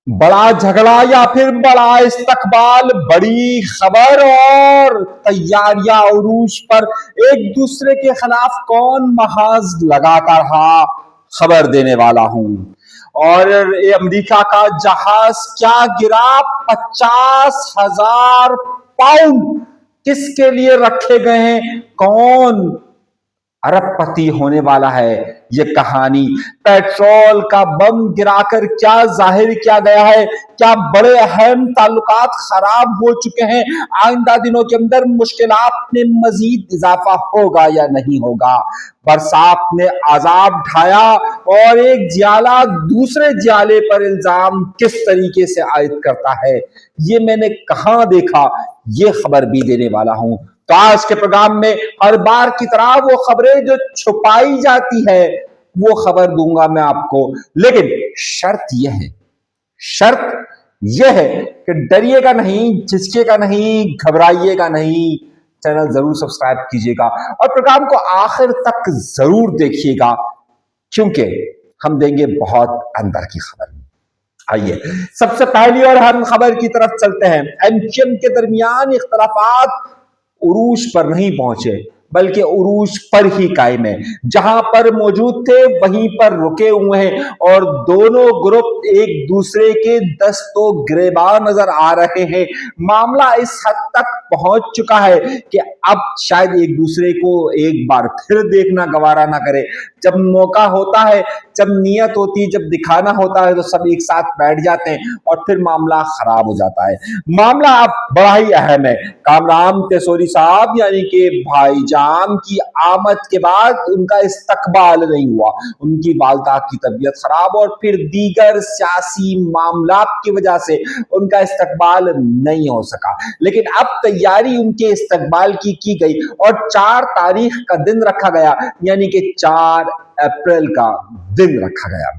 बड़ा झगड़ा या फिर बड़ा इस्तकबाल, बड़ी खबर और तैयारियां उरूज पर, एक दूसरे के खिलाफ कौन महाज लगाता रहा, खबर देने वाला हूं। और ये अमेरिका का जहाज क्या गिरा, 50,000 पाउंड किसके लिए रखे गए हैं, कौन अरबपति होने वाला है। ये कहानी पेट्रोल का बम गिराकर क्या जाहिर किया गया है, क्या बड़े अहम ताल्लुकात खराब हो चुके हैं, आइंदा दिनों के अंदर मुश्किलात में मजीद इजाफा होगा या नहीं होगा। बरसात ने आजाब ढाया और एक जियाला दूसरे जियाले पर इल्जाम किस तरीके से आयद करता है, ये मैंने कहां देखा, ये खबर भी देने वाला हूं। तो आज के प्रोग्राम में हर बार की तरह वो खबरें जो छुपाई जाती है वो खबर दूंगा मैं आपको, लेकिन शर्त यह है कि डरिएगा नहीं, झिझकेगा नहीं, घबराइएगा नहीं, चैनल जरूर सब्सक्राइब कीजिएगा और प्रोग्राम को आखिर तक जरूर देखिएगा, क्योंकि हम देंगे बहुत अंदर की खबर। आइए सबसे पहली और अहम खबर की तरफ चलते हैं। एमक्यूएम के दरमियान इख्तलाफात उरूज पर नहीं पहुंचे, बल्कि उरूज पर ही कायम है। जहां पर मौजूद थे वहीं पर रुके हुए हैं और दोनों ग्रुप एक दूसरे के दस्तो गिरेबान नजर आ रहे हैं। मामला इस हद तक पहुंच चुका है कि अब शायद एक दूसरे को एक बार फिर देखना गवारा ना करे। जब मौका होता है, जब नियत होती है, जब दिखाना होता है, तो सब एक साथ बैठ जाते हैं और फिर मामला खराब हो जाता है। मामला अब बड़ा ही अहम है। कामरान तेसूरी साहब यानी कि भाईजान की आमद के बाद उनका इस्तकबाल नहीं हुआ, उनकी वालदा की तबीयत खराब और फिर दीगर सियासी मामलात की वजह से उनका इस्तकबाल नहीं हो सका। लेकिन अब तैयारी उनके इस्तकबाल की गई और 4 तारीख का दिन रखा गया, यानी कि 4 अप्रैल का दिन रखा गया।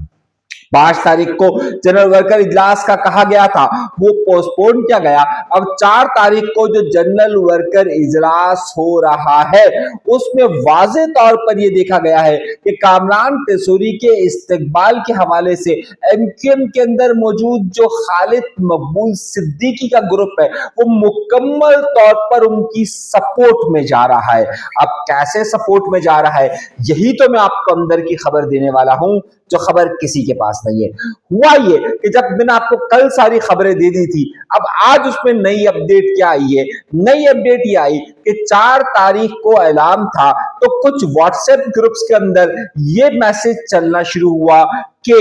5 तारीख को जनरल वर्कर इजलास का कहा गया था, वो पोस्टपोन किया गया। अब 4 तारीख को जो जनरल वर्कर इजलास हो रहा है उसमें वाज़े तौर पर यह देखा गया है कि कामरान तेसूरी के इस्तकबाल के हवाले से एमक्यूएम के अंदर मौजूद जो खालिद मकबूल सिद्दीकी का ग्रुप है वो मुकम्मल तौर पर उनकी सपोर्ट में जा रहा है। अब कैसे सपोर्ट में जा रहा है, यही तो मैं आपको अंदर की खबर देने वाला हूं, जो खबर किसी के पास नहीं है। हुआ ये कि जब मैंने आपको कल सारी खबरें दे दी थी, अब आज उसमें नई अपडेट क्या आई है। नई अपडेट ये आई कि 4 तारीख को ऐलान था तो कुछ व्हाट्सएप ग्रुप्स के अंदर ये मैसेज चलना शुरू हुआ कि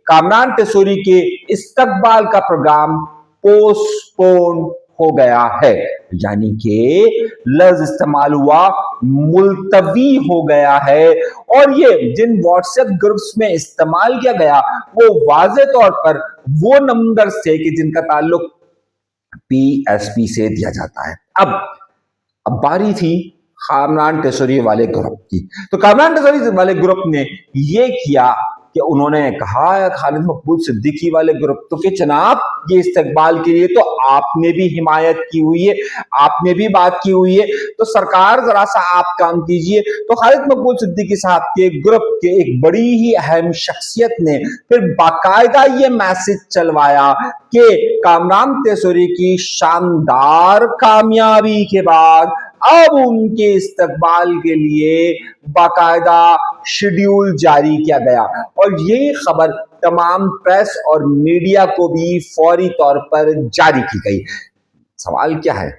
कामरान तेसूरी के इस्तकबाल का प्रोग्राम पोस्टपोन हो गया है, यानी कि लफ्ज इस्तेमाल हुआ मुलतवी हो गया है। और ये जिन व्हाट्सएप ग्रुप्स में इस्तेमाल किया गया वो वाज़े तौर पर वो नंबर थे कि जिनका ताल्लुक पीएसपी से दिया जाता है। अब बारी थी कामरान तेसूरी वाले ग्रुप की। तो कामरान तेसूरी वाले ग्रुप ने ये किया कि उन्होंने कहा खालिद मकबूल सिद्दीकी वाले ग्रुप तो कि जनाब ये इस्तकबाल के लिए तो आपने भी हिमायत की हुई है, आपने भी बात की हुई है, तो सरकार जरा सा आप काम कीजिए। तो खालिद मकबूल सिद्दीकी साहब के ग्रुप के एक बड़ी ही अहम शख्सियत ने फिर बाकायदा ये मैसेज चलवाया कि कामरान तेसूरी की शानदार कामयाबी के बाद अब उनके इस्तकबाल के लिए बाकायदा शेड्यूल जारी किया गया और यही खबर तमाम प्रेस और मीडिया को भी फौरी तौर पर जारी की गई। सवाल क्या है?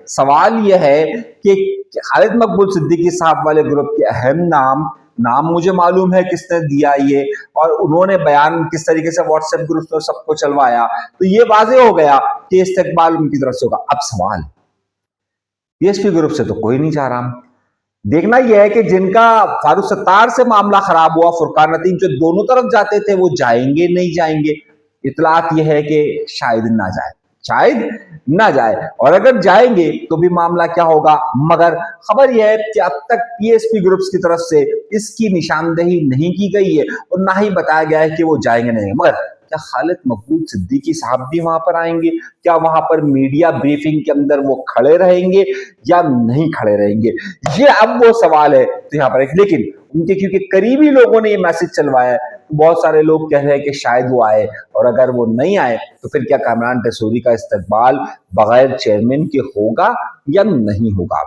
सवाल यह है कि खालिद मकबूल सिद्दीकी साहब वाले ग्रुप के अहम नाम मुझे मालूम है किसने दिया ये, और उन्होंने बयान किस तरीके से व्हाट्सएप ग्रुप में सबको चलवाया, तो ये वाज़े हो गया कि इस्तकबाल उनकी तरफ से होगा। अब सवाल, पीएसपी ग्रुप से तो कोई नहीं जा रहा। देखना यह है कि जिनका फारूक सत्तार से मामला खराब हुआ, फुरकान नदीम जो दोनों तरफ जाते थे, वो जाएंगे नहीं जाएंगे। इतलात यह है कि शायद ना जाए और अगर जाएंगे तो भी मामला क्या होगा। मगर खबर यह है कि अब तक पीएसपी ग्रुप्स की तरफ से इसकी निशानदेही नहीं की गई है और ना ही बताया गया है कि वो जाएंगे नहीं। मगर क्या खालिद मकबूल सिद्दीकी साहब भी वहां पर आएंगे? क्या वहां पर मीडिया ब्रीफिंग के अंदर वो खड़े रहेंगे या नहीं खड़े रहेंगे? ये अब वो सवाल है। तो यहाँ पर लेकिन उनके क्योंकि करीबी लोगों ने ये मैसेज चलवाया है बहुत सारे लोग कह रहे हैं कि शायद वो आए, और अगर वो नहीं आए तो फिर क्या कामरान रसूली का इस्तकबाल बगैर चेयरमैन के होगा या नहीं होगा।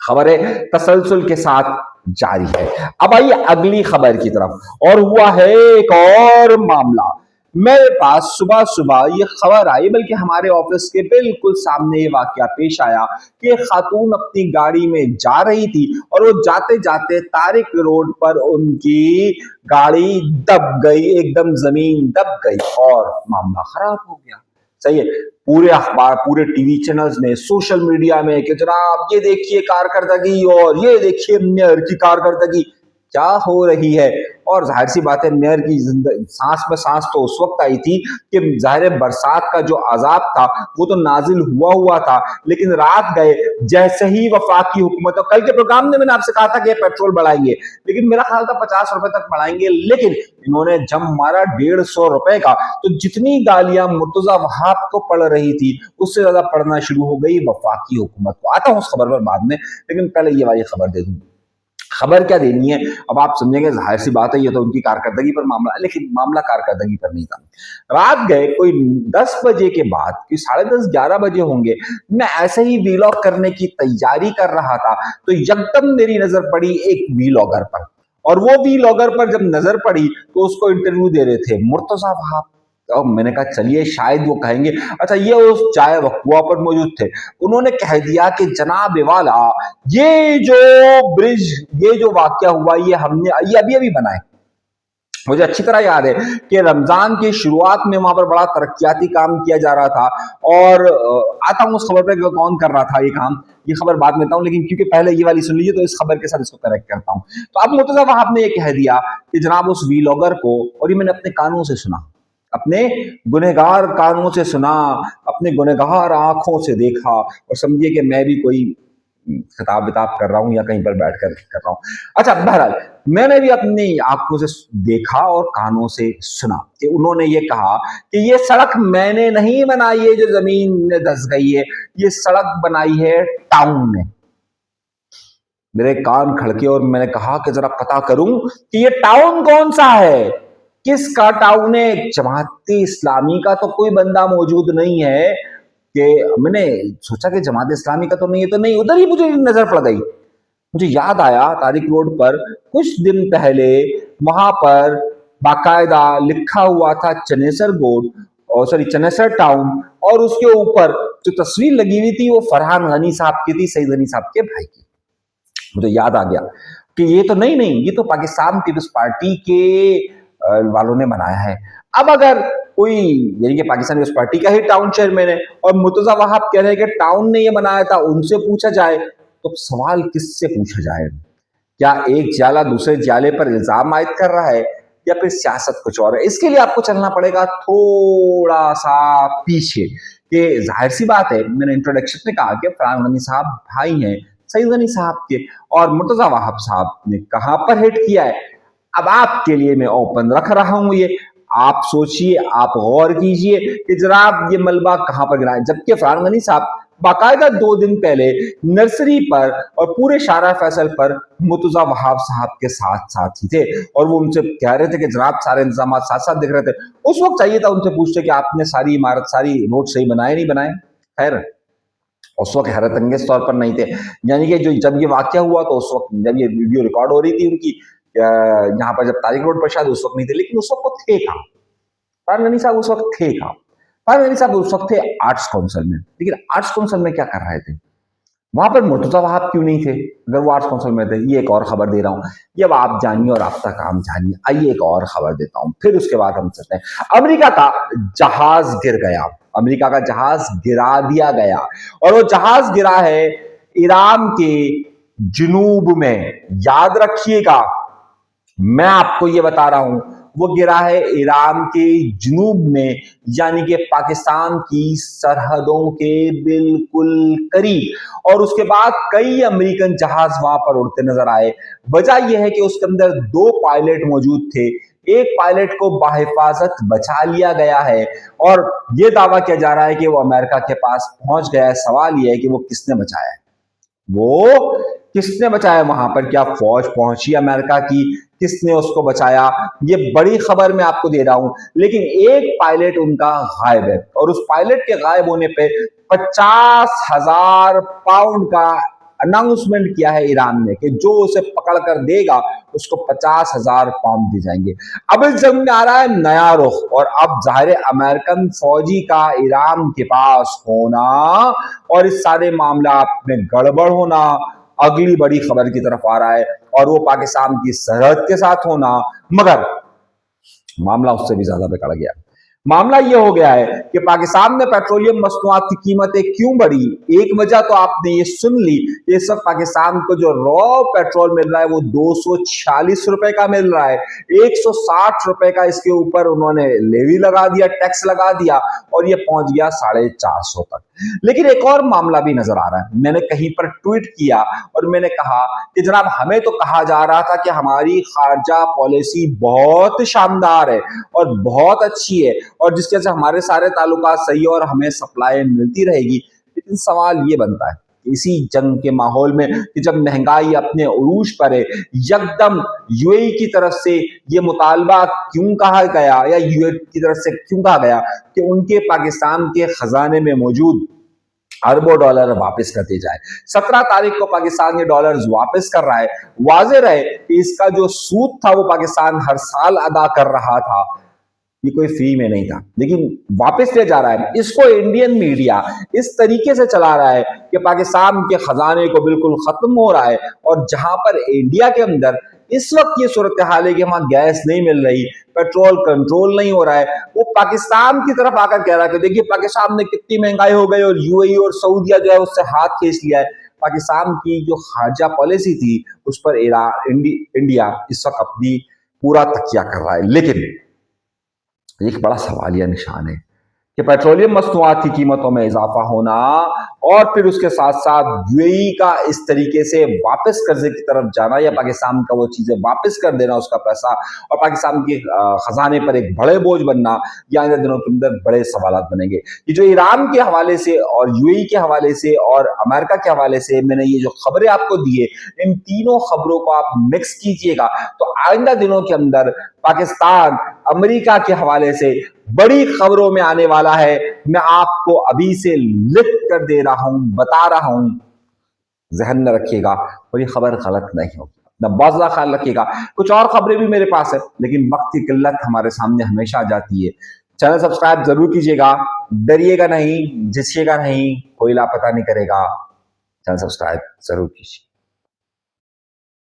खबरें तसलसल के साथ जारी है। अब आइए अगली खबर की तरफ, और हुआ है एक और मामला। मेरे पास सुबह सुबह ये खबर आई, बल्कि हमारे ऑफिस के बिल्कुल सामने ये वाकया पेश आया कि एक खातून अपनी गाड़ी में जा रही थी और वो जाते जाते तारिक रोड पर उनकी गाड़ी दब गई, एकदम जमीन दब गई और मामला खराब हो गया। सही है, पूरे अखबार, पूरे टीवी चैनल्स में, सोशल मीडिया में कि जनाब ये देखिए कारकर्दगी और ये देखिए मेयर की कारकर्दगी क्या हो रही है। और जाहिर सी बात है, मेयर की सांस में सांस तो उस वक्त आई थी कि जाहिर बरसात का जो अजाब था वो तो नाजिल हुआ था, लेकिन रात गए जैसे ही वफाकी हुकूमत, और कल के प्रोग्राम में मैंने आपसे कहा था कि पेट्रोल बढ़ाएंगे, लेकिन मेरा ख्याल था 50 रुपए तक बढ़ाएंगे, लेकिन इन्होंने जब मारा 150 रुपए का, तो जितनी गालियां मुर्तजा वहाब को पड़ रही थी उससे ज्यादा पड़ना शुरू हो गई वफाकी हुकूमत को। आता हूं उस खबर पर बाद में, लेकिन पहले ये वाली खबर दे दूं। खबर क्या देनी है अब आप समझेंगे, जाहिर सी बात है ये तो उनकी कारकर्दगी पर मामला, लेकिन मामला कारकर्दगी पर नहीं था। रात गए कोई 10 बजे के बाद, कि 10:30 11 बजे होंगे, मैं ऐसे ही वीलॉग करने की तैयारी कर रहा था तो एकदम मेरी नजर पड़ी एक वीलॉगर पर, और वो वीलॉगर पर जब नजर पड़ी तो उसको इंटरव्यू दे रहे थे मुर्तजा वहाब। तो मैंने कहा चलिए शायद वो कहेंगे, अच्छा ये उस चाय वकुआ पर मौजूद थे। उन्होंने कह दिया कि जनाब वाला ये जो ब्रिज, ये जो वाकया हुआ, ये हमने ये अभी अभी बनाए। मुझे अच्छी तरह याद है कि रमजान की शुरुआत में वहां पर बड़ा तरक्याती काम किया जा रहा था, और आता हूं उस खबर पर कौन कर रहा था ये काम, ये खबर बाद में बताऊं, लेकिन क्योंकि पहले ये वाली सुन लीजिए तो इस खबर के साथ इसको करेक्ट करता हूं। तो अब मुर्तजा वहाब ने ये कह दिया कि जनाब उस वीलॉगर को, और ये मैंने अपने कानों से सुना, अपने गुनहगार कानों से सुना, अपने गुनहगार आंखों से देखा, और समझिए कि मैं भी कोई खिताब विताब कर रहा हूं या कहीं पर बैठकर कर रहा हूं। अच्छा, बहरहाल मैंने भी अपनी आंखों से देखा और कानों से सुना कि उन्होंने ये कहा कि ये सड़क मैंने नहीं बनाई है जो जमीन में धंस गई है, ये सड़क बनाई है टाउन ने। मेरे कान खड़के और मैंने कहा कि जरा पता करूं कि ये टाउन कौन सा है, किसका टाउन है। जमात इस्लामी का तो कोई बंदा मौजूद नहीं है, कि मैंने सोचा कि जमात इस्लामी का तो नहीं है, तो नहीं, उधर ही मुझे नजर पड़ गई। मुझे याद आया तारिक रोड पर कुछ दिन पहले वहां पर बाकायदा लिखा हुआ था चनेसर बोर्ड, और सॉरी चनेसर टाउन, और उसके ऊपर जो तस्वीर लगी हुई थी वो फरहान गनी साहब की थी, सईद गनी साहब के भाई की। मुझे याद आ गया कि ये तो नहीं, ये तो पाकिस्तान पीपल्स पार्टी के वालों ने बनाया है। अब अगर कोई, यानी कि पाकिस्तान पीपल्स पार्टी का ही टाउन चेयरमैन है और मुर्तजा वहाब कह रहे हैं कि टाउन ने ये बनाया था, उनसे पूछा जाए, तो सवाल किससे पूछा जाए? क्या एक जाला दूसरे जाले पर इल्जाम आयद कर रहा है, या फिर सियासत कुछ और है? इसके लिए आपको चलना पड़ेगा थोड़ा सा पीछे, कि जाहिर सी बात है, मैंने इंट्रोडक्शन में कहा कि फरहान गनी साहब भाई हैं सईद गनी साहब के, और मुर्तजा वहाब साहब ने कहां पर हिट किया है। अब आपके लिए मैं ओपन रख रहा हूं, ये आप सोचिए, आप गौर कीजिए कि जनाब ये मलबा कहां पर गिरा है। जबकि फरहान गनी साहब बाकायदा 2 दिन पहले नर्सरी पर और पूरे शारा फैसल पर मुर्तजा वहाब साहब के साथ साथ ही थे, और वो उनसे कह रहे थे कि जनाब सारे इंतजाम साथ साथ दिख रहे थे। उस वक्त चाहिए था उनसे पूछते कि आपने सारी इमारत, सारी रोड सही बनाए नहीं बनाए। खैर, उस वक्त हैरत अंगेज तौर पर नहीं थे, यानी कि जो जब ये वाकया हुआ तो उस वक्त जब ये वीडियो रिकॉर्ड हो रही थी उनकी, यहाँ पर जब तारिक रोड पर, शायद उस वक्त नहीं थे, लेकिन उस वक्त वो थे कहां? फरहान गनी साहब उस वक्त थे कहां? फरहान गनी साहब उस वक्त थे आर्ट्स काउंसिल में, लेकिन आर्ट्स काउंसिल में क्या कर रहे थे? वहां पर मुर्तजा वहाब क्यों नहीं थे अगर वो आर्ट्स काउंसिल में थे? ये एक और खबर दे रहा हूं, ये अब आप जानिए और आप तक काम जानिए। आइए एक और खबर देता हूं, फिर उसके बाद हम चलते हैं। अमेरिका का जहाज गिर गया, अमेरिका का जहाज गिरा दिया गया, और वो जहाज गिरा है ईरान के जुनूब में। याद रखिएगा, मैं आपको ये बता रहा हूं, वो गिरा है ईरान के जुनूब में, यानी कि पाकिस्तान की सरहदों के बिल्कुल करीब। और उसके बाद कई अमेरिकन जहाज वहां पर उड़ते नजर आए। वजह यह है कि उसके अंदर 2 पायलट मौजूद थे, एक पायलट को बाहिफाजत बचा लिया गया है, और यह दावा किया जा रहा है कि वो अमेरिका के पास पहुंच गया है। सवाल यह है कि वो किसने बचाया है? वो किसने बचाया वहां पर? क्या फौज पहुंची अमेरिका की? किसने उसको बचाया? ये बड़ी खबर मैं आपको दे रहा हूं। लेकिन एक पायलट उनका गायब है, और उस पायलट के गायब होने पे 50,000 पाउंड का अनाउंसमेंट किया है ईरान ने कि जो उसे पकड़ कर देगा उसको 50,000 पाउंड दिए जाएंगे। अब इस जंग में आ रहा है नया रुख, और अब जाहिर अमेरिकन फौजी का ईरान के पास होना और इस सारे मामला में गड़बड़ होना अगली बड़ी खबर की तरफ आ रहा है, और वो पाकिस्तान की सरहद के साथ होना। मगर मामला उससे भी ज्यादा बिगड़ गया। मामला ये हो गया है कि पाकिस्तान में पेट्रोलियम मसनूआत की कीमतें क्यों बढ़ी। एक वजह तो आपने ये सुन ली, ये सब पाकिस्तान को जो रॉ पेट्रोल मिल रहा है वो 246 रुपए का मिल रहा है। 160 रुपए का इसके ऊपर उन्होंने लेवी लगा दिया, टैक्स लगा दिया, और ये पहुंच गया 450 तक। लेकिन एक और मामला भी नजर आ रहा है। मैंने कहीं पर ट्वीट किया और मैंने कहा कि जनाब, हमें तो कहा जा रहा था कि हमारी खारजा पॉलिसी बहुत शानदार है और बहुत अच्छी है, और जिसकी वजह से हमारे सारे ताल्लुकात सही है और हमें सप्लाई मिलती रहेगी। लेकिन सवाल ये बनता है इसी जंग के माहौल में कि जब महंगाई अपने उरूज पर है, यकदम यूएई की तरफ से ये मुतालबा क्यों कहा गया, या यूएई की तरफ से क्यों कहा गया कि उनके पाकिस्तान के खजाने में मौजूद अरबों डॉलर वापस कर दिए जाए। 17 तारीख को पाकिस्तान ये डॉलर्स वापस कर रहा है। वाज़ेह रहे कि इसका जो सूद था वो पाकिस्तान हर साल अदा कर रहा था, ये कोई फ्री में नहीं था, लेकिन वापस ले जा रहा है। इसको इंडियन मीडिया इस तरीके से चला रहा है कि पाकिस्तान के खजाने को बिल्कुल खत्म हो रहा है, और जहां पर इंडिया के अंदर इस वक्त ये सूरत हाल है कि वहां गैस नहीं मिल रही, पेट्रोल कंट्रोल नहीं हो रहा है, वो पाकिस्तान की तरफ आकर कह रहा है कि देखिए पाकिस्तान में कितनी महंगाई हो गई, और यूएई और सऊदीया जो है उससे हाथ खींच लिया है। पाकिस्तान की जो खारजा पॉलिसी थी उस पर इंडिया इस वक्त अपनी पूरा तकिया कर रहा है। लेकिन एक बड़ा सवालिया निशान है कि पेट्रोलियम मसनूआत की कीमतों में इजाफा होना, और फिर उसके साथ साथ यूएई का इस तरीके से वापस कर्जे की तरफ जाना, या पाकिस्तान का वो चीजें वापस कर देना उसका पैसा, और पाकिस्तान के खजाने पर एक बड़े बोझ बनना, या इन दिनों के अंदर बड़े सवाल बनेंगे। ये जो ईरान के हवाले से और यूएई के हवाले से और अमेरिका के हवाले से मैंने ये जो खबरें आपको दी है, इन तीनों खबरों को आप मिक्स कीजिएगा तो आइंदा दिनों के अंदर पाकिस्तान अमेरिका के हवाले से बड़ी खबरों में आने वाला है। मैं आपको अभी से लिख कर दे रहा हूं, बता रहा हूं, जहन में रखिएगा, और ये खबर गलत नहीं होगी। अपना बहुत ज्यादा ख्याल रखिएगा। कुछ और खबरें भी मेरे पास है, लेकिन वक्त की किल्लत हमारे सामने हमेशा आ जाती है। चैनल सब्सक्राइब जरूर कीजिएगा, डरिएगा नहीं, झिझकिएगा नहीं, कोई लापता नहीं करेगा। चैनल सब्सक्राइब जरूर कीजिए।